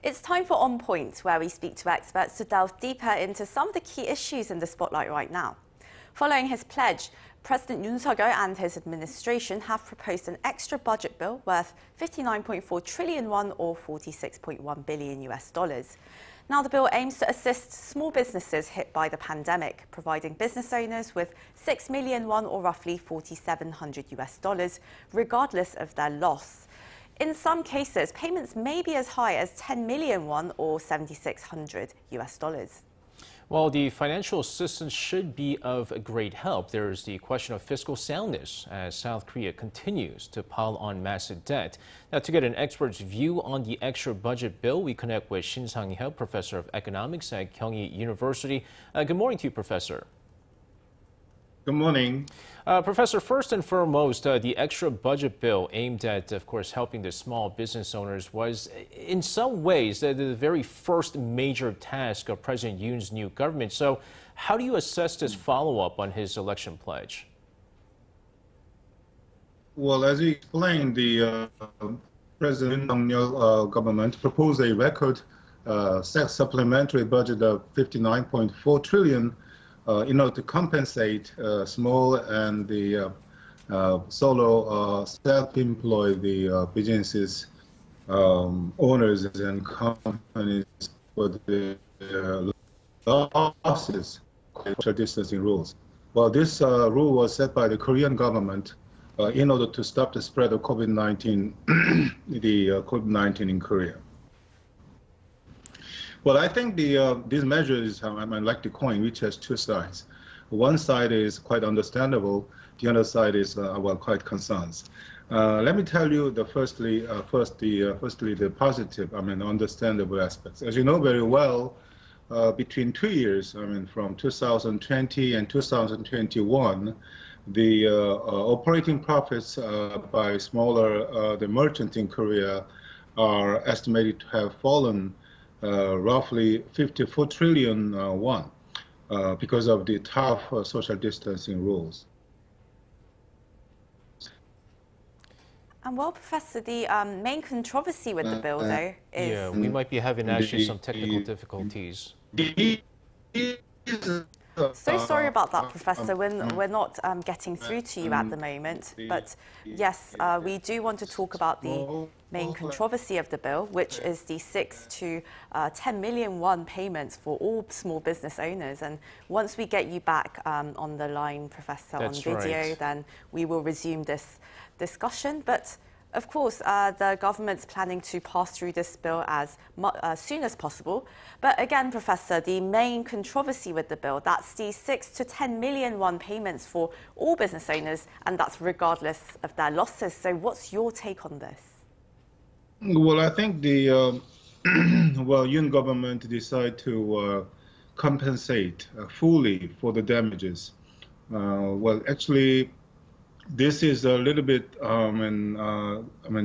It's time for On Point, where we speak to experts to delve deeper into some of the key issues in the spotlight right now. Following his pledge, President Yoon Suk-yeol and his administration have proposed an extra budget bill worth 59.4 trillion won or $46.1 billion US. Now, the bill aims to assist small businesses hit by the pandemic, providing business owners with 6 million won or roughly $4,700 US, regardless of their loss. In some cases, payments may be as high as 10 million won or $7,600 US. While the financial assistance should be of great help, there is the question of fiscal soundness as South Korea continues to pile on massive debt. Now, to get an expert's view on the extra budget bill, we connect with SHIN Sang-hyup, professor of economics at Kyunghee University. Good morning to you, Professor. Good morning. Professor, first and foremost, the extra budget bill aimed at, of course, helping the small business owners was, in some ways, the very first major task of President Yoon's new government. So how do you assess this follow-up on his election pledge? Well, as you explained, the President Yoon government proposed a record supplementary budget of 59.4 trillion in order to compensate small and the solo self-employed businesses, owners and companies for the losses of social distancing rules. Well, this rule was set by the Korean government in order to stop the spread of COVID-19, COVID-19 in Korea. Well, I think these measures, I like the coin, which has two sides. One side is quite understandable. The other side is, quite concerns. Let me tell you firstly the positive, understandable aspects. As you know very well, between 2 years, from 2020 and 2021, the operating profits by the merchants in Korea are estimated to have fallen roughly 54 trillion won because of the tough social distancing rules. And well, Professor, the main controversy with the bill, though, is... Yeah, we might be having actually some technical difficulties. So sorry about that, Professor. We're not getting through to you at the moment. But yes, we do want to talk about the main controversy of the bill, which is the 6 to 10 million won payments for all small business owners. And once we get you back on the line, Professor, on video, then we will resume this discussion. But of course, the government's planning to pass through this bill as soon as possible. But again, Professor, the main controversy with the bill, that's the 6 to 10 million won payments for all business owners, and that's regardless of their losses. So what's your take on this? Well, I think the Yoon government decided to compensate fully for the damages. Well, actually, this is a little bit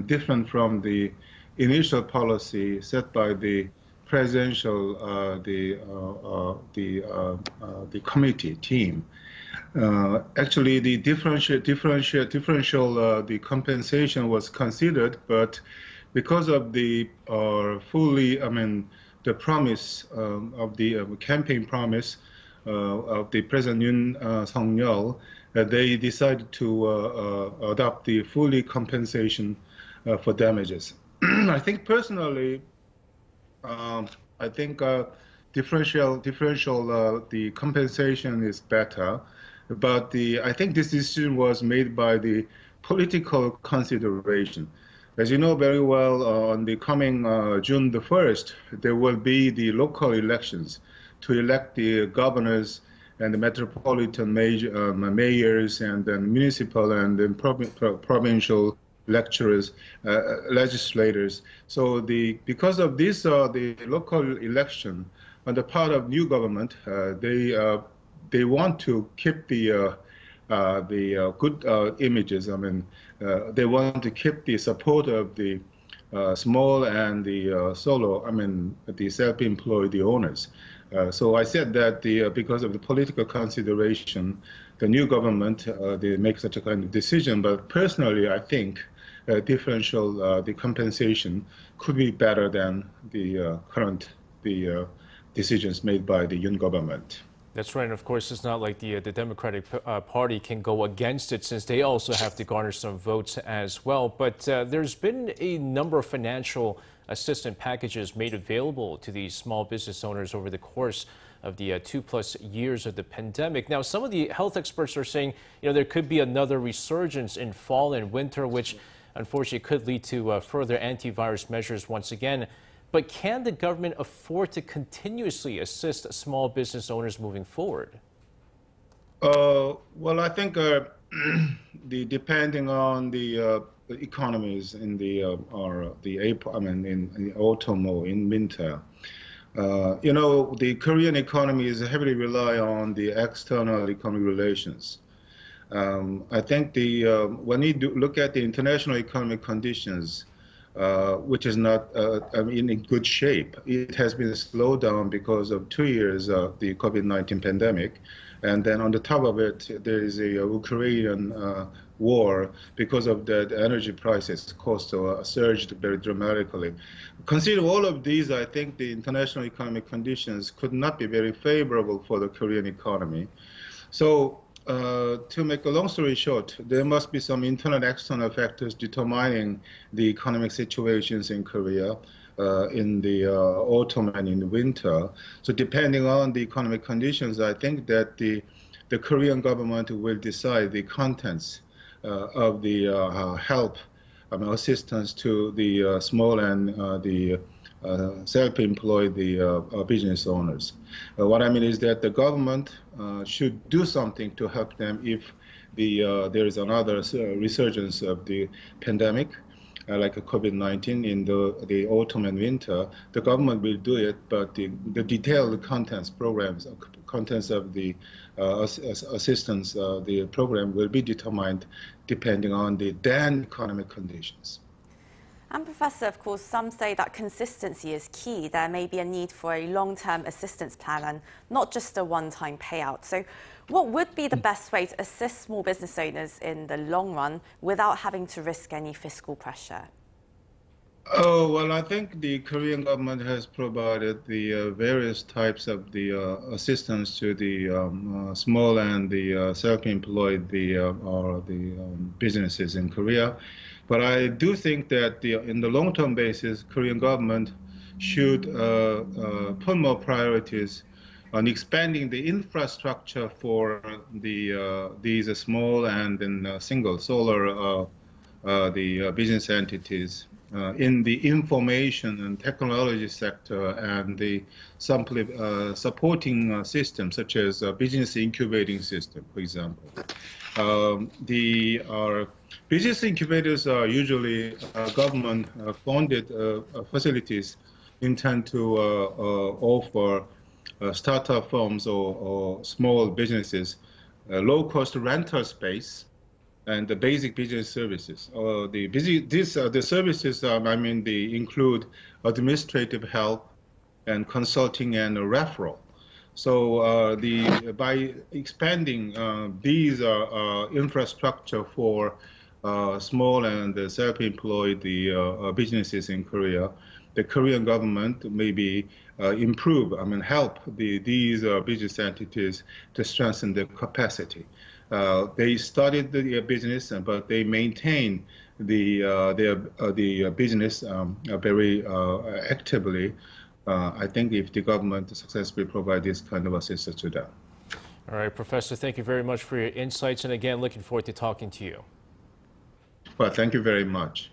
different from the initial policy set by the presidential the committee team. Actually, the differential the compensation was considered, but because of the the promise of the campaign promise of the President Yoon Suk-yeol, they decided to adopt the fully compensation for damages. I think personally, I think differential the compensation is better, but I think this decision was made by the political consideration. As you know very well, on the coming June the 1st, there will be the local elections to elect the governors and the metropolitan mayors and then municipal and then provincial legislators. So because of this, the local election on the part of new government, they want to keep the good images. They want to keep the support of the small and the solo. The self-employed, the owners. So I said that because of the political consideration, the new government they make such a kind of decision. But personally, I think differential the compensation could be better than the current decisions made by the Yoon government. That's right. And of course, it's not like the Democratic Party can go against it since they also have to garner some votes as well. But there's been a number of financial assistance packages made available to these small business owners over the course of the 2+ years of the pandemic. Now, some of the health experts are saying, there could be another resurgence in fall and winter, which unfortunately could lead to further antivirus measures once again. But can the government afford to continuously assist small business owners moving forward? Well, I think depending on the economies in the in autumn or in winter, the Korean economy is heavily rely on the external economic relations. I think when we look at the international economic conditions, which is not in good shape. It has been a slowdown because of 2 years of the COVID-19 pandemic. And then on the top of it, there is a Ukrainian war. Because of that, energy prices cost surged very dramatically. Considering all of these, I think the international economic conditions could not be very favorable for the Korean economy. So to make a long story short, there must be some internal and external factors determining the economic situations in Korea in the autumn and in the winter. So depending on the economic conditions, I think that the Korean government will decide the contents of the help assistance to the small and the self-employed business owners. What I mean is that the government should do something to help them if there is another resurgence of the pandemic, like COVID-19 in the autumn and winter. The government will do it, but the detailed contents of the assistance, the program will be determined depending on the then economic conditions. And Professor, of course, some say that consistency is key. There may be a need for a long-term assistance plan and not just a one-time payout. So what would be the best way to assist small business owners in the long run without having to risk any fiscal pressure? Oh, well, I think the Korean government has provided the various types of the assistance to the small and the self-employed businesses in Korea. But I do think that in the long-term basis, Korean government should put more priorities on expanding the infrastructure for these small and then single solar business entities in the information and technology sector and the supporting systems such as business incubating system, for example. Business incubators are usually government-funded facilities intended to offer startup firms or small businesses low-cost rental space and the basic business services. The services, they include administrative help and consulting and referral. So by expanding these infrastructure for small and self-employed businesses in Korea, the Korean government maybe help these business entities to strengthen their capacity. They started the business, but they maintain their business very actively. I think if the government successfully provide this kind of assistance to them. All right, Professor, thank you very much for your insights. And again, looking forward to talking to you. Well, thank you very much.